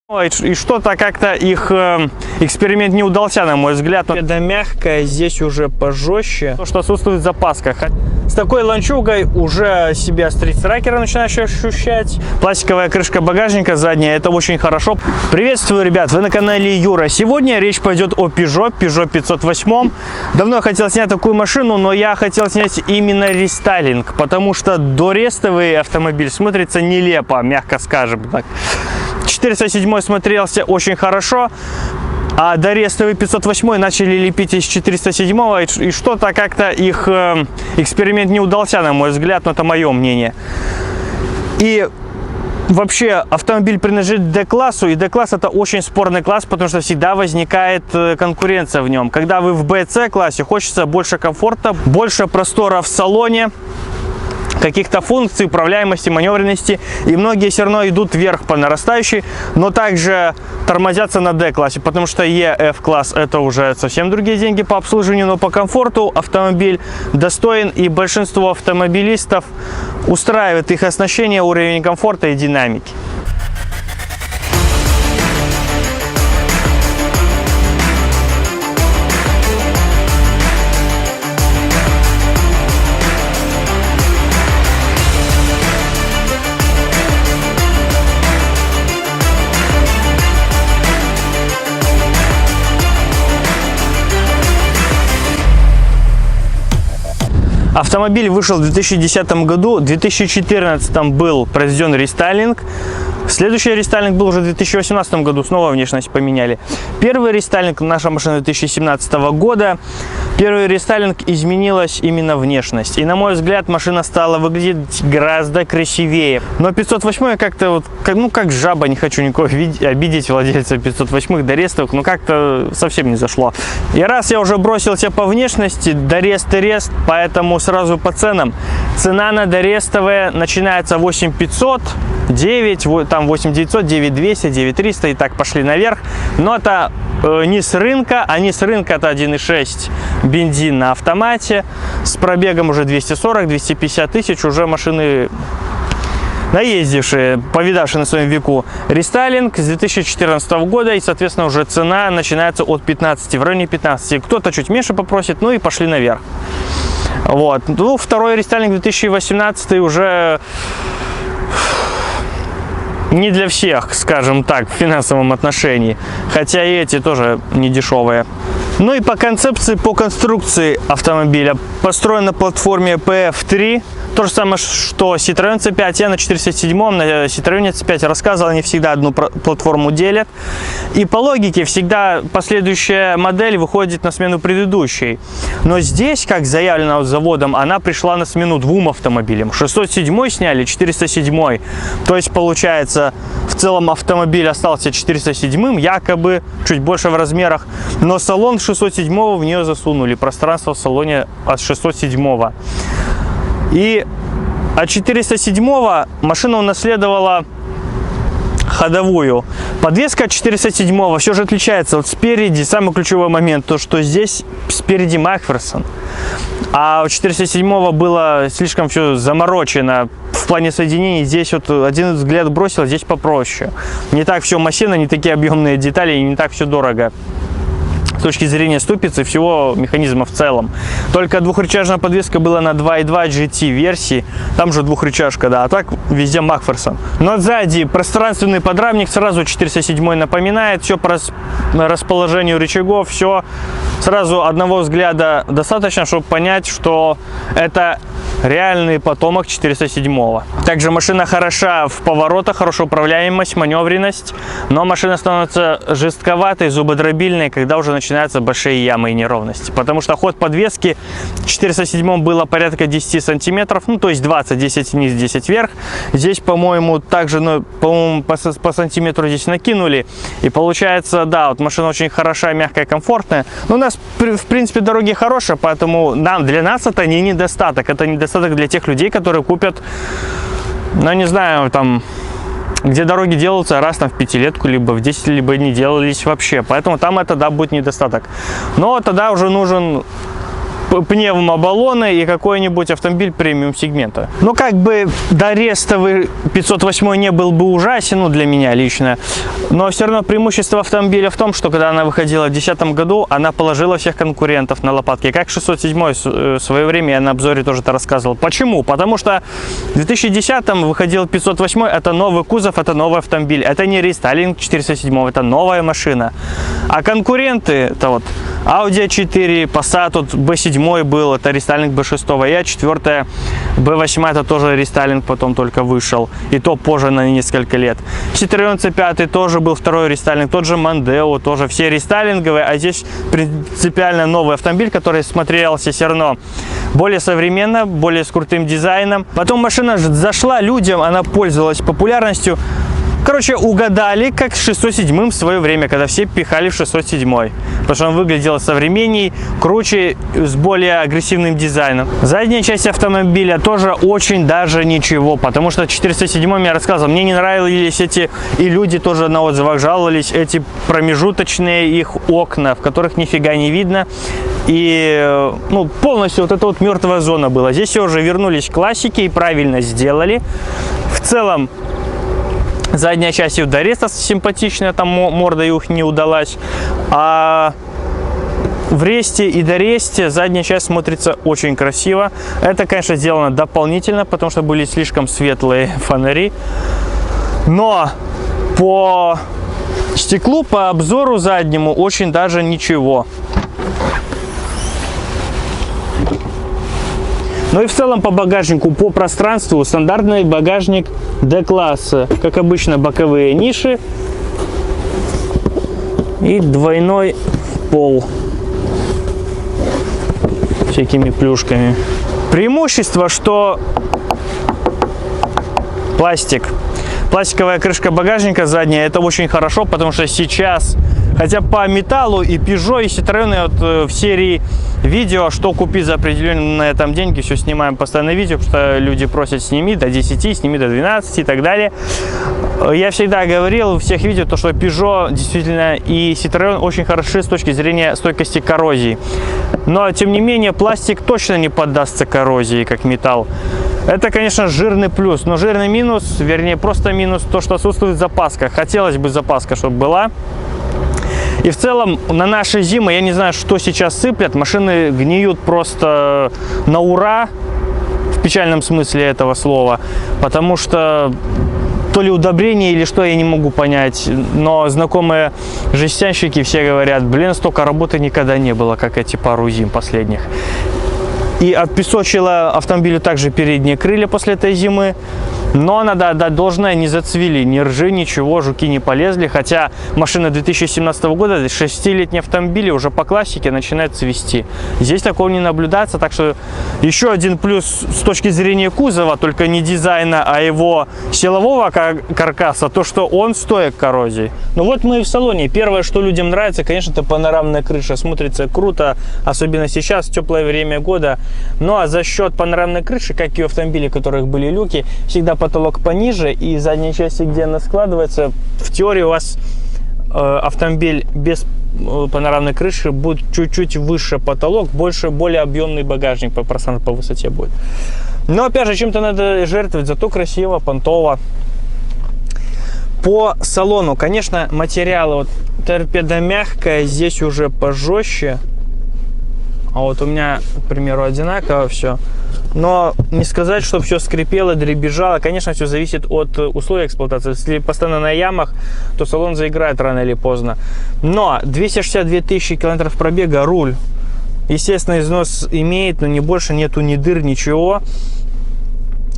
И что-то как-то их эксперимент не удался, на мой взгляд. Беда мягкая, здесь уже пожестче. То, что отсутствует запаска. С такой ланчугой уже себя стрит-тракера начинаешь ощущать. Пластиковая крышка багажника задняя, это очень хорошо. Приветствую, ребят, вы на канале Юра. Сегодня речь пойдет о Peugeot 508. Давно я хотел снять такую машину, но я хотел снять именно рестайлинг, потому что дорестовый автомобиль смотрится нелепо, мягко скажем так. 407 смотрелся очень хорошо, а дорестовый 508 начали лепить из 407, и что-то как-то их эксперимент не удался, на мой взгляд, но это мое мнение. И вообще автомобиль принадлежит D-классу, и D-класс это очень спорный класс, потому что всегда возникает конкуренция в нем. Когда вы в B-C-классе, хочется больше комфорта, больше простора в салоне, каких-то функций, управляемости, маневренности, и многие все равно идут вверх по нарастающей, но также тормозятся на D-классе, потому что E-F-класс это уже совсем другие деньги по обслуживанию, но по комфорту автомобиль достоин, и большинство автомобилистов устраивает их оснащение, уровень комфорта и динамики. Автомобиль вышел в 2010 году, в 2014 был произведен рестайлинг. Следующий рестайлинг был уже в 2018 году, снова внешность поменяли. Первый рестайлинг, наша машина 2017 года, первый рестайлинг изменилась именно внешность. И на мой взгляд машина стала выглядеть гораздо красивее. Но 508 как-то вот, как жаба, не хочу никого обидеть владельца 508-х дорестовых, но как-то совсем не зашло. И раз я уже бросился по внешности, дорест и рест, поэтому сразу по ценам. Цена на дорестовые начинается 8500, 9, там 8900, 9200, 9300 и так пошли наверх. Но это не с рынка, а не с рынка это 1.6 бензин на автомате с пробегом уже 240-250 тысяч, уже машины наездившие, повидавшие на своем веку. Рестайлинг с 2014 года, и соответственно уже цена начинается от 15, в районе 15. Кто-то чуть меньше попросит, ну и пошли наверх. Вот. Ну, второй рестайлинг 2018 уже не для всех, скажем так, в финансовом отношении, хотя и эти тоже не дешевые. Ну и по концепции, по конструкции автомобиля построен на платформе PF3. То же самое, что Citroёn C5. Я на 407-м, на Citroёn C5 рассказывал, они всегда одну платформу делят. И по логике всегда последующая модель выходит на смену предыдущей. Но здесь, как заявлено заводом, она пришла на смену двум автомобилям. 607 сняли, 407. То есть получается, в целом автомобиль остался 407-м, якобы чуть больше в размерах. Но салон 607-го в нее засунули. Пространство в салоне от 607-го. И от 407-го машина унаследовала ходовую. Подвеска от 407-го все же отличается. Вот спереди самый ключевой момент, то что здесь спереди Макферсон. А у 407-го было слишком все заморочено в плане соединений. Здесь вот один взгляд бросил, здесь попроще. Не так все массивно, не такие объемные детали, и не так все дорого с точки зрения ступицы всего механизма в целом. Только двухрычажная подвеска была на 2.2 GT версии, там же двухрычажка, да, а так везде Макферсон. Но сзади пространственный подрамник, сразу 407 напоминает, все по расположению рычагов, все сразу одного взгляда достаточно, чтобы понять, что это реальный потомок 407-го. Также машина хороша в поворотах, хорошая управляемость, маневренность, но машина становится жестковатой, зубодробильной, когда уже начинаются большие ямы и неровности. Потому что ход подвески в 407-м было порядка 10 сантиметров, ну то есть 20, 10 вниз, 10 вверх. Здесь, по-моему, также, ну, по-моему, по сантиметру здесь накинули. И получается, да, вот машина очень хороша, мягкая, комфортная. Но у нас, в принципе, дороги хорошие, поэтому для нас это не недостаток. Это недостаток для тех людей, которые купят, ну, не знаю, там, где дороги делаются раз там в 5-летку, либо в 10, либо не делались вообще. Поэтому там это, да, будет недостаток. Но тогда уже нужен пневмобаллоны и какой-нибудь автомобиль премиум сегмента. Но как бы до рестовый 508 не был бы ужасен, ну, для меня лично, но все равно преимущество автомобиля в том, что когда она выходила в 2010 году, она положила всех конкурентов на лопатки. Как 607 в свое время, я на обзоре тоже это рассказывал. Почему? Потому что в 2010 выходил 508, это новый кузов, это новый автомобиль, это не рестайлинг 407, это новая машина. А конкуренты, это вот Audi A4, Passat, тут B7 был, это рестайлинг B6, и A4, B8, это тоже рестайлинг, потом только вышел, и то позже на несколько лет. Citroёn C5 тоже был второй рестайлинг, тот же Mondeo, тоже все рестайлинговые, а здесь принципиально новый автомобиль, который смотрелся все равно более современно, более с крутым дизайном. Потом машина зашла людям, она пользовалась популярностью. Короче, угадали, как с 607 в свое время, когда все пихали в 607. Потому что он выглядел современней, круче, с более агрессивным дизайном. Задняя часть автомобиля тоже очень даже ничего. Потому что 407 я рассказывал, мне не нравились эти, и люди тоже на отзывах жаловались, эти промежуточные их окна, в которых нифига не видно. И ну, полностью вот эта вот мертвая зона была. Здесь все уже вернулись к классике и правильно сделали. В целом, задняя часть и у Дореста симпатичная, там морда их не удалась. А в Ресте и Доресте задняя часть смотрится очень красиво. Это, конечно, сделано дополнительно, потому что были слишком светлые фонари. Но по стеклу, по обзору заднему очень даже ничего. Ну и в целом по багажнику, по пространству стандартный багажник D-класса. Как обычно, боковые ниши и двойной пол всякими плюшками. Преимущество, что пластиковая крышка багажника задняя, это очень хорошо, потому что сейчас, хотя по металлу и Peugeot, и Citroёn вот в серии видео, что купить за определенные там деньги, все снимаем постоянно видео, потому что люди просят сними до 10, сними до 12 и так далее. Я всегда говорил в всех видео, то, что Peugeot действительно и Citroёn очень хороши с точки зрения стойкости коррозии. Но, тем не менее, пластик точно не поддастся коррозии, как металл. Это, конечно, жирный плюс, но жирный минус, вернее, просто минус, то, что отсутствует запаска. Хотелось бы запаска, чтобы была. И в целом на наши зимы, я не знаю, что сейчас сыплят, машины гниют просто на ура, в печальном смысле этого слова, потому что то ли удобрение или что, я не могу понять, но знакомые жестянщики все говорят, блин, столько работы никогда не было, как эти пару зим последних. И отпесочило автомобилю также передние крылья после этой зимы. Но надо отдать должное, не зацвели, ни ржи, ничего, жуки не полезли. Хотя машина 2017 года, 6-летний автомобиль, уже по классике начинает цвести. Здесь такого не наблюдается, так что еще один плюс с точки зрения кузова, только не дизайна, а его силового каркаса, то, что он стоек коррозии. Ну вот мы и в салоне. Первое, что людям нравится, конечно, это панорамная крыша. Смотрится круто, особенно сейчас, в теплое время года. Ну а за счет панорамной крыши, как и у автомобилей, у которых были люки, всегда потолок пониже, и задней части, где она складывается, в теории у вас автомобиль без панорамной крыши будет чуть-чуть выше потолок, более объемный багажник по пространству, по высоте будет. Но опять же, чем-то надо жертвовать, зато красиво, понтово. По салону, конечно, материалы, вот торпеда мягкая, здесь уже пожестче, а вот у меня, к примеру, одинаково все. Но не сказать, чтобы все скрипело, дребезжало. Конечно, все зависит от условий эксплуатации. Если постоянно на ямах, то салон заиграет рано или поздно. Но 262 тысячи километров пробега, руль. Естественно, износ имеет, но не больше, нету ни дыр, ничего.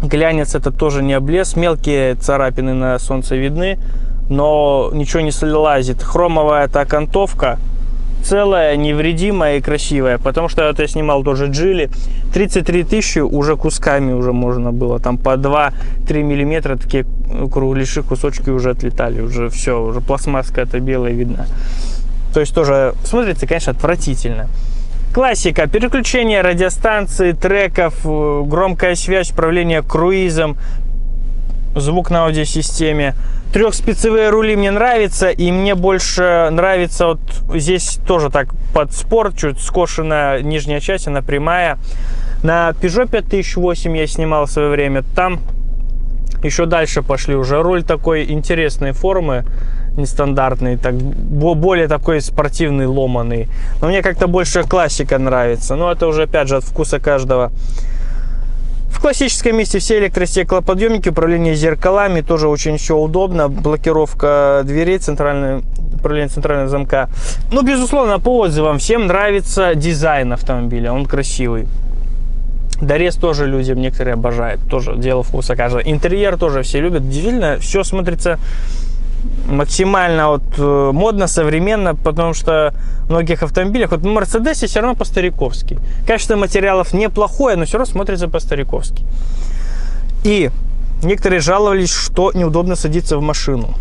Глянец это тоже не облез. Мелкие царапины на солнце видны, но ничего не слазит. Хромовая эта окантовка целая, невредимая и красивая, потому что это я снимал тоже Джили. 33 тысячи уже кусками уже можно было, там по 2-3 миллиметра такие кругляши, кусочки уже отлетали, уже все, уже пластмасска это белая видно. То есть тоже смотрится, конечно, отвратительно. Классика, переключение радиостанции, треков, громкая связь, управление круизом. звук на аудиосистеме. Трехспицевые рули мне нравятся, и мне больше нравится вот здесь тоже так под спорт, чуть скошенная нижняя часть, она прямая. На Peugeot 5008 я снимал в свое время, там еще дальше пошли уже руль такой интересной формы, нестандартный, так, более такой спортивный, ломаный. Но мне как-то больше классика нравится, но это уже опять же от вкуса каждого. В классическом месте все электростеклоподъемники, управление зеркалами, тоже очень все удобно, блокировка дверей, управление центрального замка. Ну, безусловно, по отзывам всем нравится дизайн автомобиля, он красивый. Дорез тоже людям некоторые обожают, тоже дело вкуса каждого. Интерьер тоже все любят, действительно, все смотрится максимально вот модно, современно, потому что в многих автомобилях, вот в Мерседесе все равно по-стариковски. Качество материалов неплохое, но все равно смотрится по-стариковски. И некоторые жаловались, что неудобно садиться в машину.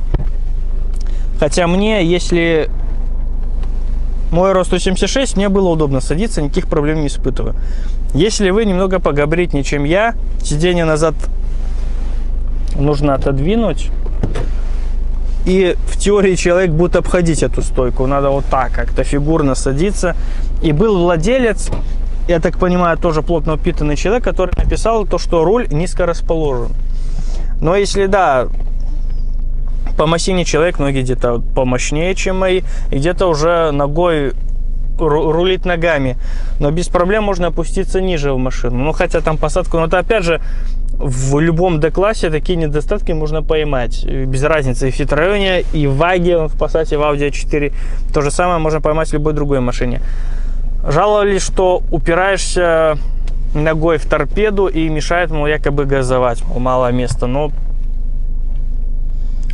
Хотя мне, если мой рост 176, мне было удобно садиться, никаких проблем не испытываю. Если вы немного погабаритнее, чем я, сиденье назад нужно отодвинуть. И в теории человек будет обходить эту стойку. Надо вот так как-то фигурно садиться. И был владелец, я так понимаю, тоже плотно упитанный человек, который написал то, что руль низко расположен. Но если да, по массиве человек, ноги где-то помощнее, чем мои, и где-то уже ногой рулит ногами. Но без проблем можно опуститься ниже в машину. Ну, хотя там посадку, но это опять же в любом D-классе такие недостатки можно поймать. Без разницы и в Citroёn, и в Ваге, в Passat, и в Audi A4. То же самое можно поймать в любой другой машине. Жаловались, что упираешься ногой в торпеду и мешает, мол, якобы газовать. Мол, мало места. Но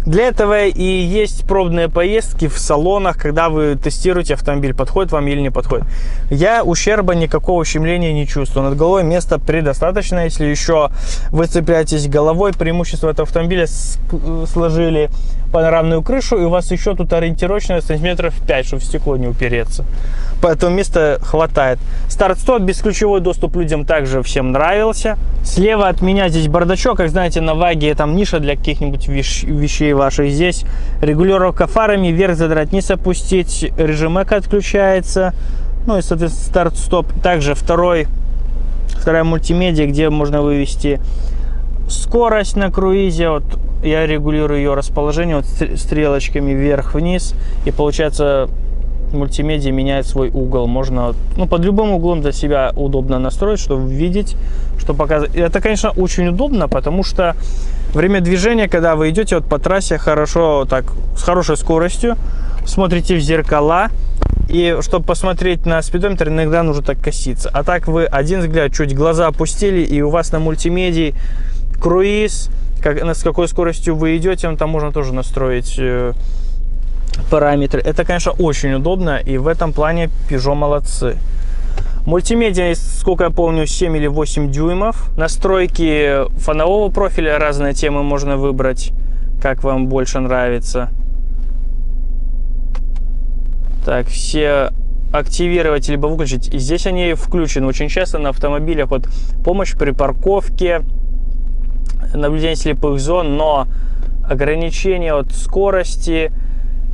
для этого и есть пробные поездки в салонах, когда вы тестируете автомобиль, подходит вам или не подходит. Я ущерба, никакого ущемления не чувствую. Над головой места предостаточно. Если еще вы цепляетесь головой, преимущество этого автомобиля сложили панорамную крышу, и у вас еще тут ориентировочно сантиметров 5, чтобы в стекло не упереться. Поэтому места хватает. Старт-стоп, бесключевой доступ людям также всем нравился. Слева от меня здесь бардачок, как знаете, на Ваге там ниша для каких-нибудь вещей ваших. Здесь регулировка фарами, вверх задрать, вниз опустить, режим эко отключается. Ну и, соответственно, старт-стоп. Также вторая мультимедиа, где можно вывести скорость на круизе. Вот я регулирую ее расположение вот стрелочками вверх-вниз, и получается мультимедиа меняет свой угол. Можно, ну, под любым углом для себя удобно настроить, чтобы видеть, что показывать. Это, конечно, очень удобно, потому что время движения, когда вы идете вот по трассе хорошо, так, с хорошей скоростью, смотрите в зеркала, и чтобы посмотреть на спидометр, иногда нужно так коситься. А так вы один взгляд, чуть глаза опустили, и у вас на мультимедии круиз, с какой скоростью вы идете, там можно тоже настроить параметры. Это, конечно, очень удобно, и в этом плане Peugeot молодцы. Мультимедиа, сколько я помню, 7 или 8 дюймов. Настройки фонового профиля, разные темы можно выбрать, как вам больше нравится. Так, все активировать либо выключить. И здесь они включены. Очень часто на автомобилях вот помощь при парковке, наблюдение слепых зон, но ограничения от скорости,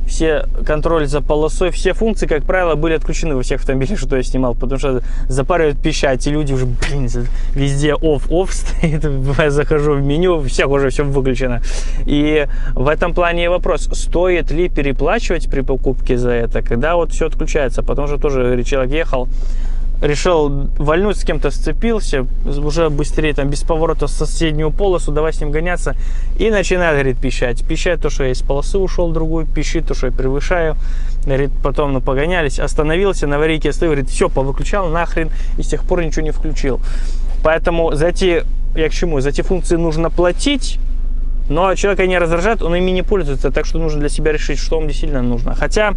все контроль за полосой, все функции, как правило, были отключены во всех автомобилях, что я снимал, потому что запаривают пищать, и люди уже, блин, везде off стоит, я захожу в меню, у всех уже все выключено. И в этом плане вопрос, стоит ли переплачивать при покупке за это, когда вот все отключается, потому что тоже человек ехал, решил вальнуть, с кем-то сцепился, уже быстрее, там, без поворота в соседнюю полосу, давай с ним гоняться, и начинает, говорит, пищать. Пищать то, что я из полосы ушел в другую, пищит то, что я превышаю. Говорит, потом, ну, погонялись, остановился, на аварийке стою, говорит, все, повыключал нахрен, и с тех пор ничего не включил. Поэтому за эти, я к чему, за эти функции нужно платить, но человека не раздражает, он ими не пользуется, так что нужно для себя решить, что вам действительно нужно. Хотя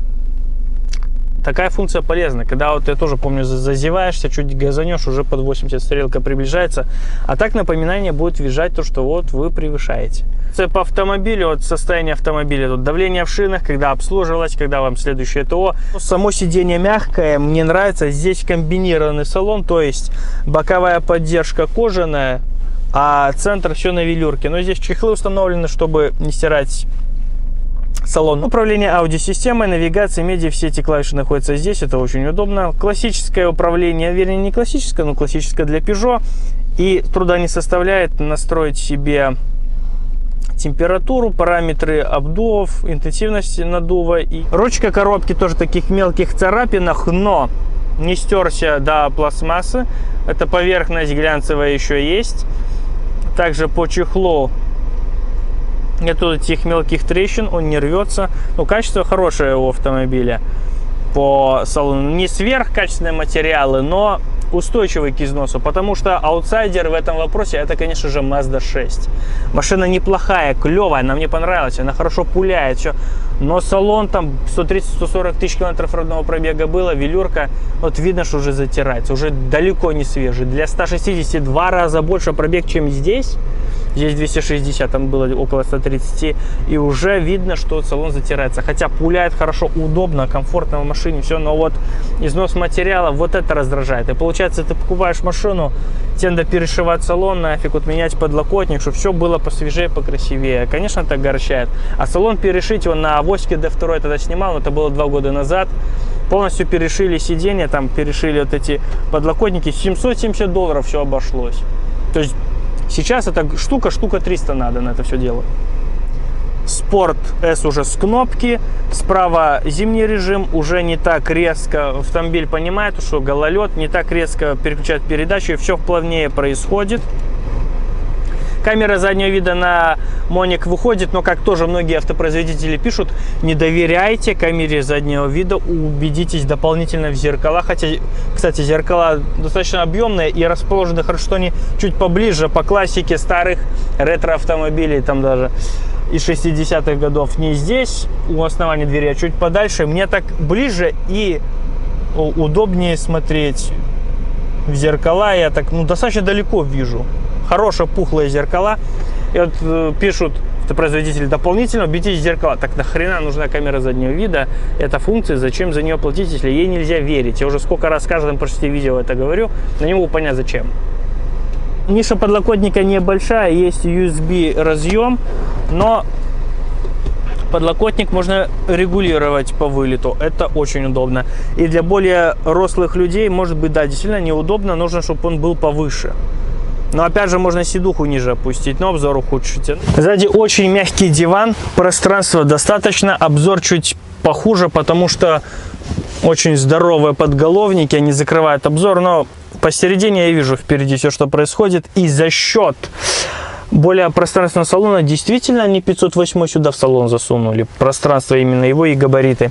такая функция полезна, когда вот я тоже помню, зазеваешься, чуть газанешь, уже под 80 стрелка приближается, а так напоминание будет визжать то, что вот вы превышаете. По автомобилю, вот состояние автомобиля, тут давление в шинах, когда обслуживалось, когда вам следующее ТО. Само сиденье мягкое, мне нравится, здесь комбинированный салон, то есть боковая поддержка кожаная, а центр все на велюрке. Но здесь чехлы установлены, чтобы не стирать салон. Управление аудиосистемой, навигация, медиа, все эти клавиши находятся здесь, это очень удобно. Классическое управление, вернее не классическое, но классическое для Peugeot. И труда не составляет настроить себе температуру, параметры обдувов, интенсивности надува. И ручка коробки тоже в таких мелких царапинах, но не стерся до пластмассы. Эта поверхность глянцевая еще есть. Также по чехлу нету этих мелких трещин, он не рвется. Ну, качество хорошее у автомобиля. По салону не сверхкачественные материалы, но устойчивый к износу, потому что аутсайдер в этом вопросе это, конечно же, Mazda 6. Машина неплохая, клевая, она мне понравилась, она хорошо пуляет, все. Но салон там 130-140 тысяч километров родного пробега было, велюрка, вот видно, что уже затирается, уже далеко не свежий. Для 160 2 раза больше пробег, чем здесь. Здесь 260, там было около 130, и уже видно, что салон затирается. Хотя пуляет хорошо, удобно, комфортно в машине, все, но вот износ материала, вот это раздражает. И получается, ты покупаешь машину, тебе надо перешивать салон, нафиг, вот менять подлокотник, чтобы все было посвежее, покрасивее. Конечно, это огорчает. А салон перешить, он на Авоське D2 тогда снимал, но это было 2 года назад. Полностью перешили сиденья, там перешили вот эти подлокотники, $770 все обошлось. То есть сейчас эта штука 300 надо на это все дело. Спорт S уже с кнопки. Справа зимний режим. Уже не так резко автомобиль понимает, что гололед. Не так резко переключает передачу. И все плавнее происходит. Камера заднего вида на Моник выходит, но, как тоже многие автопроизводители пишут, не доверяйте камере заднего вида, убедитесь дополнительно в зеркалах. Хотя, кстати, зеркала достаточно объемные и расположены хорошо, что они чуть поближе по классике старых ретро-автомобилей, там даже из 60-х годов. Не здесь, у основания двери, а чуть подальше. Мне так ближе и удобнее смотреть в зеркала. Я так, достаточно далеко вижу. Хорошие пухлые зеркала. И вот пишут автопроизводители дополнительно, убедитесь в зеркала. Так нахрена нужна камера заднего вида? Это функция, зачем за нее платить, если ей нельзя верить? Я уже сколько раз в каждом почти видео это говорю, но не могу понять зачем. Ниша подлокотника небольшая, есть USB разъем, но подлокотник можно регулировать по вылету. Это очень удобно. И для более рослых людей, может быть, да, действительно неудобно, нужно, чтобы он был повыше. Но опять же можно сидуху ниже опустить, но обзор ухудшите. Сзади очень мягкий диван, пространства достаточно, обзор чуть похуже, потому что очень здоровые подголовники, они закрывают обзор, но посередине я вижу впереди все, что происходит, и за счет более пространственного салона действительно они 508 сюда в салон засунули, пространство именно его и габариты.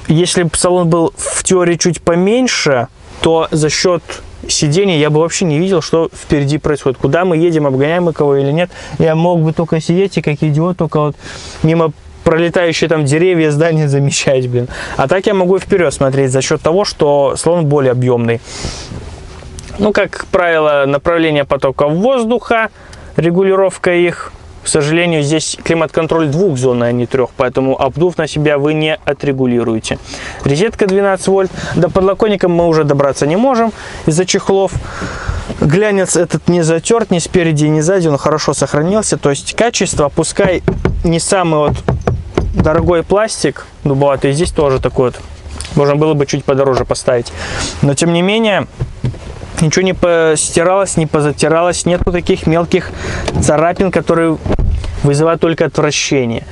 Если бы салон был в теории чуть поменьше, то за счет сиденья я бы вообще не видел, что впереди происходит. Куда мы едем, обгоняем мы кого или нет. Я мог бы только сидеть и как идиот, только вот мимо пролетающие там деревья, здания замечать, блин. А так я могу вперед смотреть за счет того, что салон более объемный. Ну, как правило, направление потока воздуха, регулировка их. К сожалению, здесь климат-контроль двухзонный, а не трех, поэтому обдув на себя вы не отрегулируете. Розетка 12 вольт. До подлокотника мы уже добраться не можем из-за чехлов. Глянец этот не затерт ни спереди, ни сзади, он хорошо сохранился. То есть качество, пускай не самый вот дорогой пластик дубоватый, здесь тоже такой вот. Можно было бы чуть подороже поставить. Но тем не менее, ничего не постиралось, не позатиралось, нету таких мелких царапин, которые вызывают только отвращение.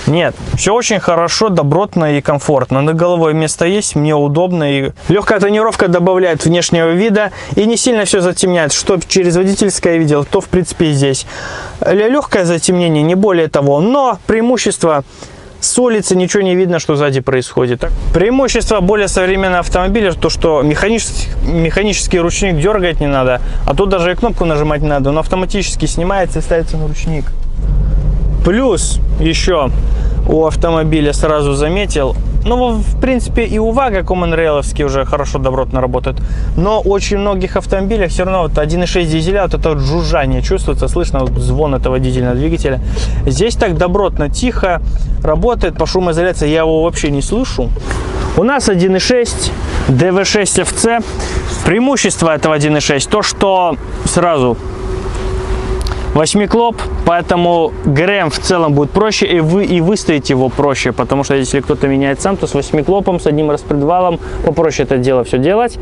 Нет, все очень хорошо, добротно и комфортно. Над головой место есть, мне удобно. И легкая тонировка добавляет внешнего вида и не сильно все затемняет. Что через водительское видел, то в принципе здесь. Легкое затемнение, не более того. Но преимущество: с улицы ничего не видно, что сзади происходит. Преимущество более современного автомобиля, то что механический ручник дергать не надо, а тут даже и кнопку нажимать не надо, он автоматически снимается и ставится на ручник. Плюс еще у автомобиля сразу заметил, ну, в принципе, и у ВАГа Common Rail'овский уже хорошо, добротно работает, но очень многих автомобилях все равно вот 1.6 дизеля, вот это вот жужжание чувствуется, слышно вот звон этого дизельного двигателя. Здесь так добротно, тихо работает, по шумоизоляции я его вообще не слышу. У нас 1.6 DV6 FC. Преимущество этого 1.6 то, что сразу 8-клоп, поэтому ГРМ в целом будет проще, и выставить его проще, потому что если кто-то меняет сам, то с 8-клопом, с одним распредвалом попроще это дело все делать.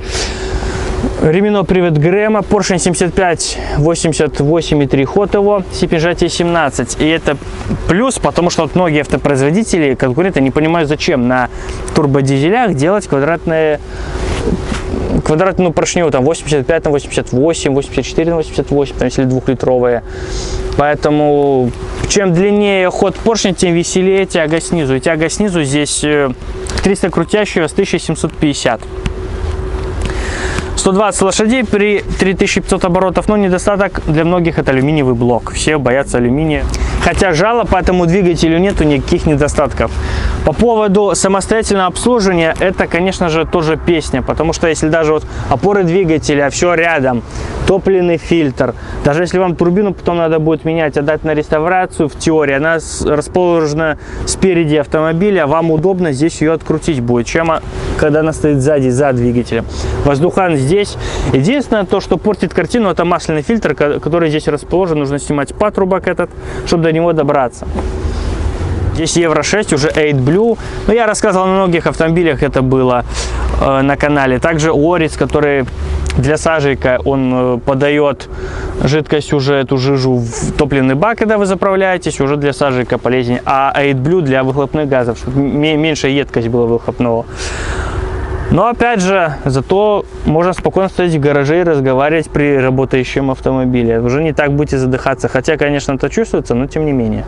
Ременной привод ГРМ, поршень 75 88,3 ход его, степень сжатия 17. И это плюс, потому что вот многие автопроизводители, конкуренты не понимают, зачем на турбодизелях делать квадратную поршню, там 85 на 88, 84 на 88, там, если 2-литровые. Поэтому чем длиннее ход поршня, тем веселее тяга снизу. И тяга снизу здесь 300 крутящего с 1750. 120 лошадей при 3500 оборотов, но недостаток для многих это алюминиевый блок. Все боятся алюминия. Хотя жалоб по этому двигателю нету никаких недостатков. По поводу самостоятельного обслуживания, это, конечно же, тоже песня. Потому что если даже вот опоры двигателя, все рядом, топливный фильтр, даже если вам турбину потом надо будет менять, отдать на реставрацию, в теории, она расположена спереди автомобиля, вам удобно здесь ее открутить будет, чем когда она стоит сзади, за двигателем. Воздухан здесь. Единственное, то, что портит картину, это масляный фильтр, который здесь расположен. Нужно снимать патрубок этот, чтобы до него добраться. Здесь Евро 6, уже 8Blue. Но я рассказывал на многих автомобилях, это было на канале. Также Орис, который для сажейка, он подает жидкость, уже эту жижу в топливный бак, когда вы заправляетесь, уже для сажейка полезнее. А 8Blue для выхлопных газов, чтобы меньше едкость была выхлопного. Но опять же, зато можно спокойно стоять в гараже и разговаривать при работающем автомобиле. Уже не так будете задыхаться. Хотя, конечно, это чувствуется, но тем не менее.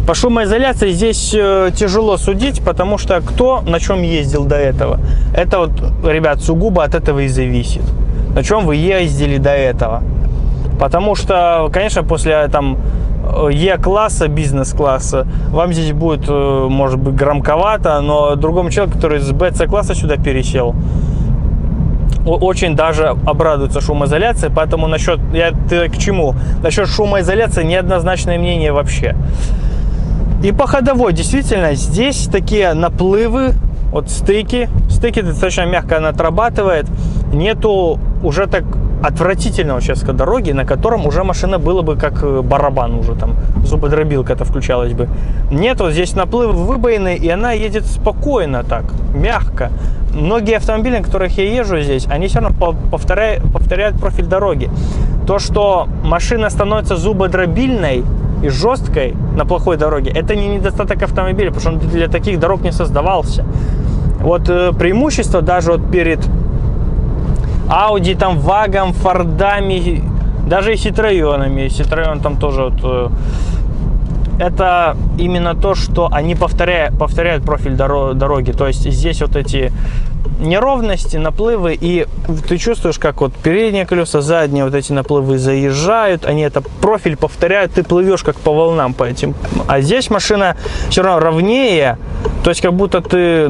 По шумоизоляции здесь тяжело судить, потому что кто на чем ездил до этого. Это вот, ребят, сугубо от этого и зависит. На чем вы ездили до этого. Потому что, конечно, после там Е-класса, бизнес-класса, вам здесь будет, может быть, громковато, но другому человеку, который с БЦ-класса сюда пересел, очень даже обрадуется шумоизоляции. Поэтому насчет, ты к чему? Насчет шумоизоляции неоднозначное мнение вообще. И по ходовой, действительно, здесь такие наплывы, вот стыки достаточно мягко она отрабатывает, нету уже так отвратительного участка дороги, на котором уже машина была бы как барабан, уже там зубодробилка-то включалась бы. Нет, вот здесь наплывы, выбоины, и она едет спокойно так, мягко. Многие автомобили, на которых я езжу здесь, они все равно повторяют профиль дороги. То, что машина становится зубодробильной и жесткой на плохой дороге, это не недостаток автомобиля, потому что он для таких дорог не создавался. Вот преимущество даже вот перед Audi, там, Вагом, Фордами, даже и Ситроенами. Citroёn там тоже вот, это именно то, что они повторяют профиль дороги. То есть здесь вот эти неровности, наплывы, и ты чувствуешь, как вот передние колеса, задние вот эти наплывы заезжают, они это профиль повторяют, ты плывешь как по волнам по этим. А здесь машина все равно ровнее, то есть как будто ты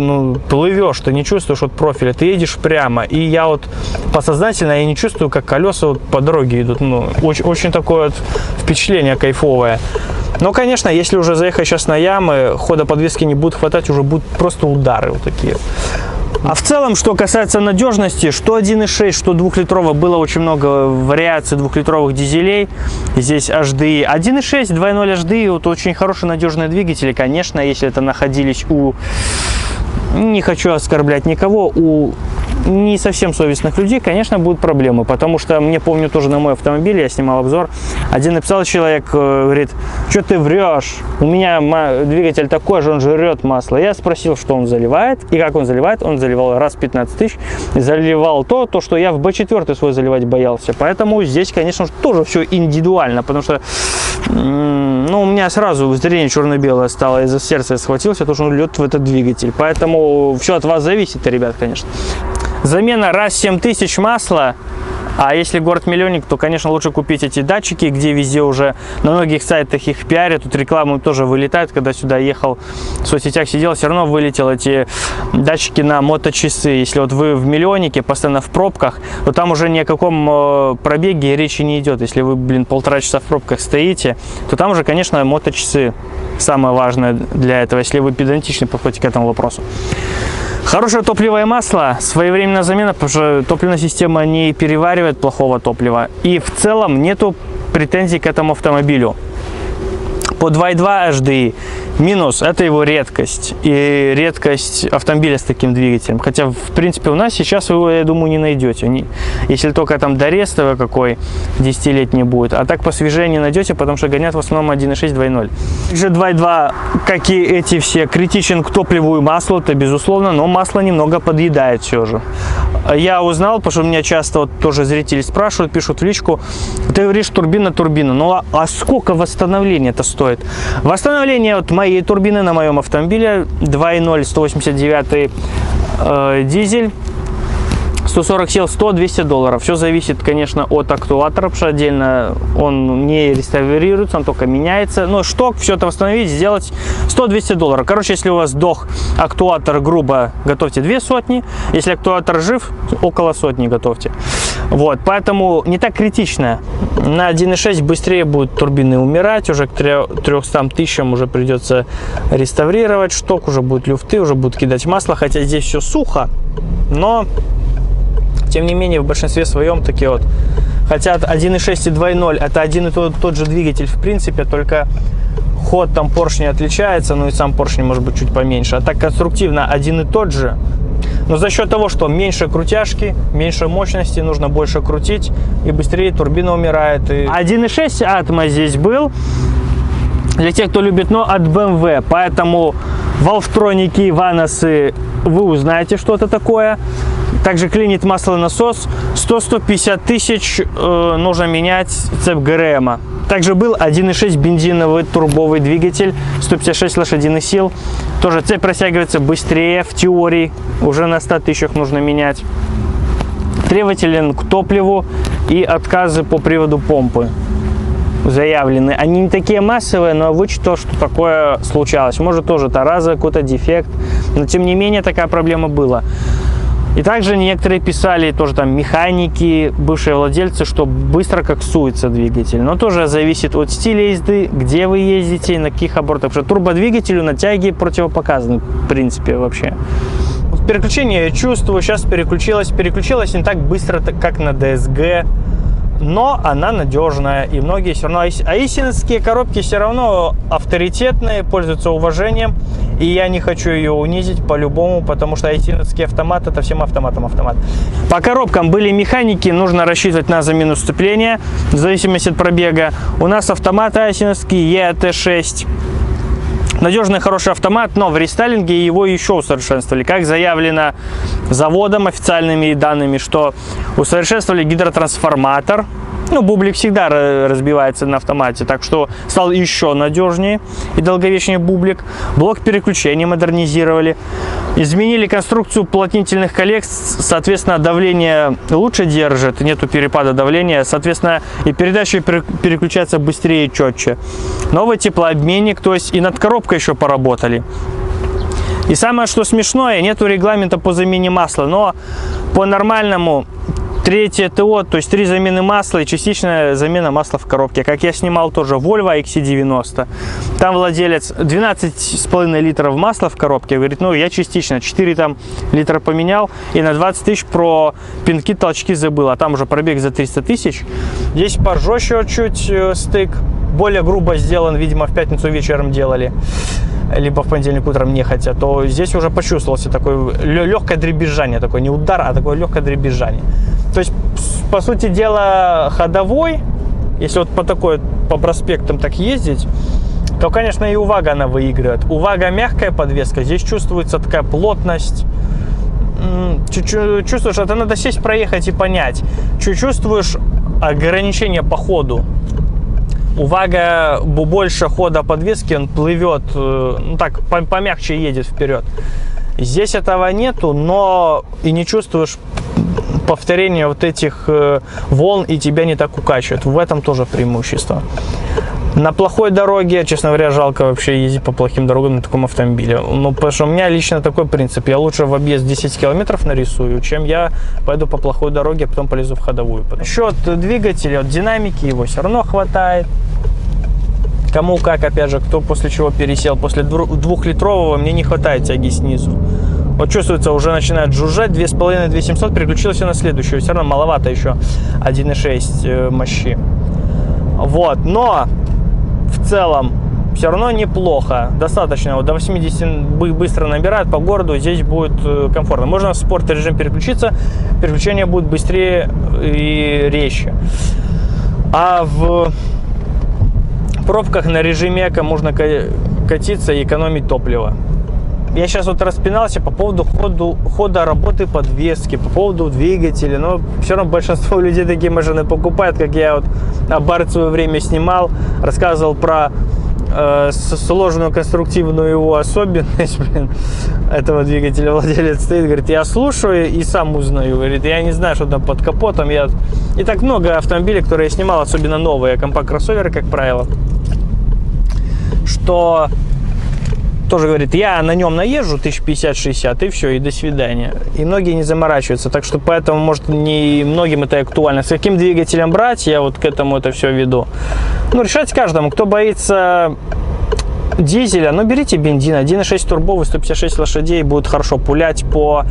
плывешь, ты не чувствуешь вот профиля, ты едешь прямо. И я вот подсознательно я не чувствую, как колеса вот по дороге идут. Очень такое вот впечатление кайфовое. Но, конечно, если уже заехать сейчас на ямы, хода подвески не будет хватать, уже будут просто удары вот такие. А в целом, что касается надежности, что 1.6, что 2-литрового, было очень много вариаций 2-литровых дизелей. Здесь HDI. 1.6, 2.0 HDI, вот очень хорошие надежные двигатели. Конечно, если это находились у, не хочу оскорблять никого, у не совсем совестных людей, конечно, будут проблемы. Потому что, мне помню, тоже на мой автомобиль, я снимал обзор, один написал человек, говорит, что ты врешь, у меня двигатель такой же, он жрет масло. Я спросил, что он заливает и как он заливает. Он заливал раз 15 тысяч, заливал то, что я в B4 свой заливать боялся. Поэтому здесь, конечно, тоже все индивидуально, потому что у меня сразу зрение черно-белое стало, из-за сердца я схватился, потому что он льет в этот двигатель. Поэтому все от вас зависит, ребят, конечно. Замена раз 7000 масла, а если город-миллионник, то, конечно, лучше купить эти датчики, где везде уже на многих сайтах их пиарят, тут реклама тоже вылетает, когда сюда ехал, в соцсетях сидел, все равно вылетел эти датчики на моточасы. Если вот вы в миллионнике, постоянно в пробках, то там уже ни о каком пробеге речи не идет. Если вы, 1,5 часа в пробках стоите, то там уже, конечно, моточасы самое важное для этого, если вы педантично подходите к этому вопросу. Хорошее топливо и масло, своевременная замена, потому что топливная система не переваривает плохого топлива. И в целом нету претензий к этому автомобилю. По 2.2 HDI минус – это его редкость. И редкость автомобиля с таким двигателем. Хотя, в принципе, у нас сейчас вы его, я думаю, не найдете. Если только там до рестовый какой 10-летний будет. А так по свежее не найдете, потому что гонят в основном 1.6 2.0. Также 2.2, как и эти все, критичен к топливу и маслу, это безусловно, но масло немного подъедает все же. Я узнал, потому что меня часто вот тоже зрители спрашивают, пишут в личку, ты говоришь турбина, ну а сколько восстановления это стоит? Восстановление вот моей турбины на моем автомобиле 2.0 189 дизель, 140 сил, $100-200. Все зависит, конечно, от актуатора, потому что отдельно он не реставрируется, он только меняется. Но шток, все это восстановить, сделать $100-200. Короче, если у вас сдох актуатор, грубо, готовьте 2 сотни. Если актуатор жив, около сотни готовьте. Вот, поэтому не так критично. На 1.6 быстрее будут турбины умирать, уже к 300 тысячам уже придется реставрировать шток, уже будут люфты, уже будут кидать масло, хотя здесь все сухо, но тем не менее в большинстве своем такие вот. Хотя 1.6 и 2.0 это один и тот же двигатель в принципе, только ход там поршня отличается, ну и сам поршень может быть чуть поменьше, а так конструктивно один и тот же. Но за счет того, что меньше крутяшки, меньше мощности, нужно больше крутить, и быстрее турбина умирает. 1.6 Atmo здесь был, для тех, кто любит, но от BMW. Поэтому валвтроники и ваносы вы узнаете, что это такое. Также клинит маслонасос. 100-150 тысяч нужно менять цепь ГРМ. Также был 1.6 бензиновый турбовый двигатель, 156 лошадиных сил. Тоже цепь растягивается быстрее, в теории. Уже на 100 тысячах нужно менять. Требователен к топливу и отказы по приводу помпы заявлены. Они не такие массовые, но вычто, что такое случалось. Может тоже разовый какой-то дефект, но тем не менее такая проблема была. И также некоторые писали, тоже там механики, бывшие владельцы, что быстро коксуется двигатель. Но тоже зависит от стиля езды, где вы ездите, на каких оборотах. Потому что турбодвигателю на тяге противопоказаны, в принципе, вообще. Переключение я чувствую, сейчас переключилась не так быстро, как на DSG. Но она надежная, и многие все равно... А истинские коробки все равно авторитетные, пользуются уважением, и я не хочу ее унизить по-любому, потому что истинский автомат — это всем автоматом автомат. По коробкам были механики, нужно рассчитывать на замену сцепления, в зависимости от пробега. У нас автоматы айсиновские EAT6. Надежный, хороший автомат, но в рестайлинге его еще усовершенствовали. Как заявлено заводом, официальными данными, что усовершенствовали гидротрансформатор. Ну, бублик всегда разбивается на автомате, так что стал еще надежнее и долговечнее бублик. Блок переключения модернизировали. Изменили конструкцию уплотнительных коллег, соответственно, давление лучше держит, нету перепада давления, соответственно, и передача переключается быстрее и четче. Новый теплообменник, то есть и над коробкой еще поработали. И самое, что смешное, нету регламента по замене масла, но по нормальному 3 ТО, то есть 3 замены масла и частичная замена масла в коробке. Как я снимал тоже Volvo XC90. Там владелец 12,5 литров масла в коробке. Говорит, ну я частично 4 там литра поменял и на 20 тысяч про пинки, толчки забыл. А там уже пробег за 300 тысяч. Здесь пожестче чуть стык. Более грубо сделан, видимо, в пятницу вечером делали. Либо в понедельник утром нехотя, то здесь уже почувствовался такое легкое дребезжание, такой не удар, а такое легкое дребезжание. То есть, по сути дела, ходовой, если вот по проспектам так ездить, то, конечно, и у Вага она выигрывает. У Вага мягкая подвеска, здесь чувствуется такая плотность. Чувствуешь, это надо сесть, проехать и понять. Чувствуешь ограничение по ходу. У Вага больше хода подвески, он плывет, ну так, помягче едет вперед. Здесь этого нету, но и не чувствуешь повторения вот этих волн, и тебя не так укачивает. В этом тоже преимущество. На плохой дороге, честно говоря, жалко вообще ездить по плохим дорогам на таком автомобиле. Ну, потому что у меня лично такой принцип. Я лучше в объезд 10 километров нарисую, чем я пойду по плохой дороге, а потом полезу в ходовую. Счет двигателя, от динамики его все равно хватает. Кому как, опять же, кто после чего пересел. После 2-литрового мне не хватает тяги снизу. Вот чувствуется, уже начинает жужжать. 2,5-2700, переключился на следующую. Все равно маловато еще 1,6 мощи. Вот, но в целом все равно неплохо, достаточно, вот до 80 быстро набирает по городу, здесь будет комфортно. Можно в спорт режим переключиться, переключение будет быстрее и резче. А в пробках на режиме эко можно катиться и экономить топливо. Я сейчас вот распинался по поводу хода работы подвески, по поводу двигателя, но все равно большинство людей такие машины покупают, как я вот Абарт в свое время снимал, рассказывал про сложную конструктивную его особенность, этого двигателя. Владелец стоит, говорит, я слушаю и сам узнаю, говорит, я не знаю, что там под капотом. И так много автомобилей, которые я снимал, особенно новые, компакт-кроссоверы, как правило, что тоже говорит, я на нем наезжу 1050-60 и все, и до свидания. И многие не заморачиваются, так что поэтому, может, не многим это актуально. С каким двигателем брать, я вот к этому это все веду. Ну, решать каждому. Кто боится дизеля, ну, берите бензин. 1.6 турбовый, 156 лошадей, будет хорошо пулять по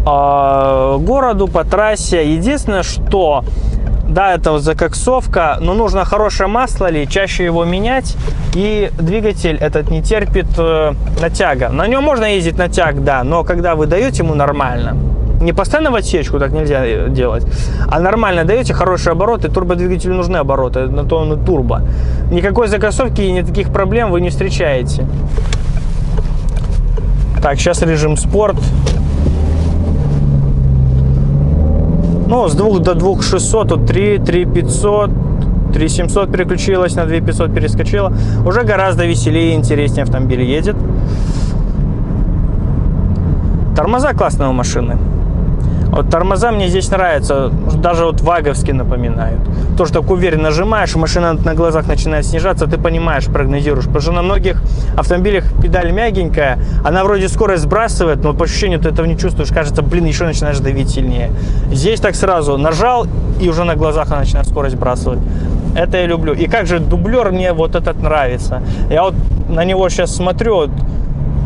городу, по трассе. Единственное, что... Да, это вот закоксовка, но нужно хорошее масло ли, чаще его менять. И двигатель этот не терпит натяга. На нем можно ездить натяг, да, но когда вы даете ему нормально, не постоянно в отсечку, так нельзя делать, а нормально даете хорошие обороты, турбодвигателю нужны обороты, на то он и турбо. Никакой закоксовки и никаких проблем вы не встречаете. Так, сейчас режим спорт. Ну, с 2 до 2600, тут 3, 3500, 3700 переключилась, на 2500 перескочила. Уже гораздо веселее и интереснее автомобиль едет. Тормоза классные у машины. Вот тормоза мне здесь нравятся, даже вот ваговские напоминают. То, что так уверенно нажимаешь, машина на глазах начинает снижаться, ты понимаешь, прогнозируешь. Потому что на многих автомобилях педаль мягенькая, она вроде скорость сбрасывает, но по ощущению ты этого не чувствуешь. Кажется, блин, еще начинаешь давить сильнее. Здесь так сразу нажал, и уже на глазах она начинает скорость сбрасывать. Это я люблю. И как же дублер мне вот этот нравится. Я вот на него сейчас смотрю,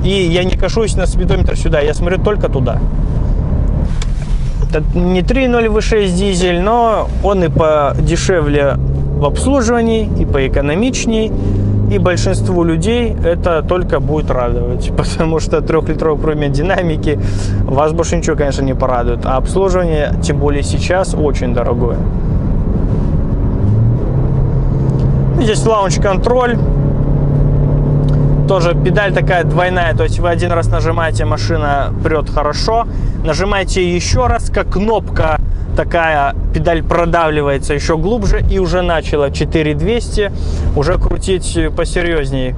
и я не кашусь на спидометр сюда, я смотрю только туда. Это не 3.0 V6 дизель, но он и подешевле в обслуживании, и поэкономичней. И большинству людей это только будет радовать. Потому что 3-литровый, кроме динамики, вас больше ничего, конечно, не порадует. А обслуживание, тем более сейчас, очень дорогое. Здесь лаунч-контроль. Тоже педаль такая двойная, то есть вы один раз нажимаете, машина прет хорошо, нажимаете еще раз, как кнопка такая, педаль продавливается еще глубже, и уже начала 4200 уже крутить посерьезнее.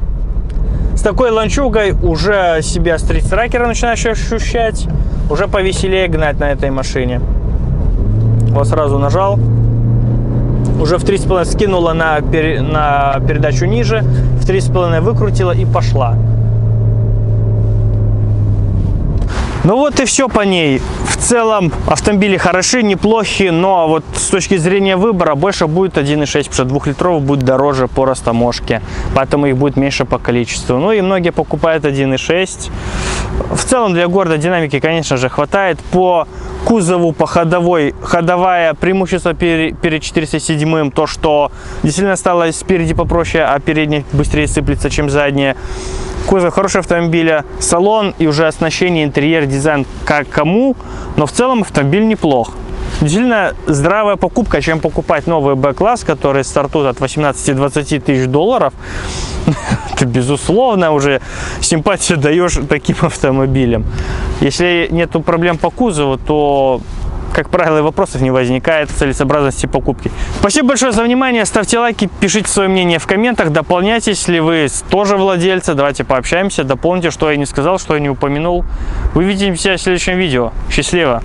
С такой ланчугой уже себя стрит-тракера начинаешь ощущать, уже повеселее гнать на этой машине. Вот сразу нажал. Уже в 3,5 скинула на передачу ниже, в 3,5 выкрутила и пошла. Ну вот и все по ней. В целом автомобили хороши, неплохи, но вот с точки зрения выбора больше будет 1.6, потому что 2-литровый будет дороже по растаможке, поэтому их будет меньше по количеству. Ну и многие покупают 1.6. В целом для города динамики, конечно же, хватает. По кузову, по ходовая преимущество перед 407, то что действительно стало спереди попроще, а передний быстрее сыплется, чем задние. Кузов хороший автомобиля, салон и уже оснащение, интерьер, дизайн как кому, но в целом автомобиль неплох. Действительно здравая покупка, чем покупать новый Б-класс, который стартует от 18-20 тысяч долларов. Ты, безусловно, уже симпатию даешь таким автомобилям. Если нет проблем по кузову, то, как правило, вопросов не возникает в целесообразности покупки. Спасибо большое за внимание. Ставьте лайки, пишите свое мнение в комментах, дополняйтесь, если вы тоже владельцы. Давайте пообщаемся, дополните, что я не сказал, что я не упомянул. Увидимся в следующем видео. Счастливо!